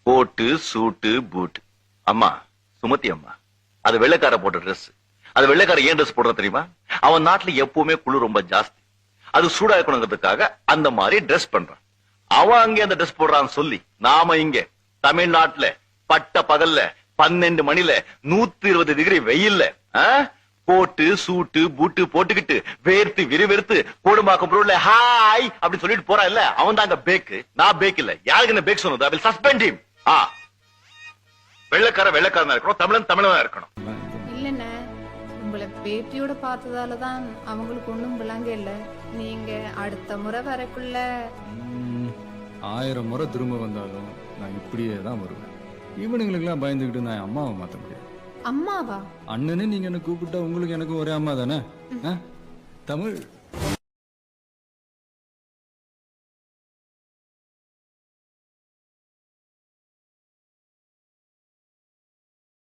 கோட்டு சூட்டு பூட். அம்மா சுமதி அம்மா, அது வெள்ளைக்கார போட்ட ட்ரெஸ். அது வெள்ளைக்கார ஏன் ட்ரெஸ் போடுற தெரியுமா? அவன் நாட்டுல எப்பவுமே குளிர் ரொம்ப ஜாஸ்தி. அது சூடா இருக்கணுங்கிறதுக்காக அந்த மாதிரி ட்ரெஸ் பண்றான். அவன் அங்கே அந்த ட்ரெஸ் போடுறான்னு சொல்லி நாம இங்க தமிழ்நாட்டுல பட்ட பகல்ல 12 மணில 120 டிகிரி வெயில்ல கோட்டு சூட்டு பூட்டு போட்டுக்கிட்டு வேர்த்து விறுவிறுத்து கோடுமாக்கம் ரோட்ல ஹாய் அப்படி சொல்லிட்டு போறா இல்ல, அவன் தாங்க பேக்கு. நான் பேக் இல்ல. யாருக்கு என்ன பேக் சொன்னது? I will suspend him. வெள்ளைக்காரன் இருக்கணும், தமிழன் தமிழனா இருக்கணும். இல்லண்ணே, உங்களை பேட்டியோட பார்த்ததாலதான் அவங்களுக்கு ஒண்ணும் விளங்க இல்ல. நீங்க அடுத்த முறை வரக்குள்ள 1000 முறை திரும்ப வந்தாலும் நான் இப்படியே தான் வருவேன். இவனுங்களுக்கெல்லாம் பயந்துக்கிட்டு நான் அம்மாவை மாற்ற முடியாது. அம்மாவா? அண்ணனே நீங்க என்ன கூப்பிட்டா உங்களுக்கு எனக்கு ஒரே அம்மா தானே. தமிழ்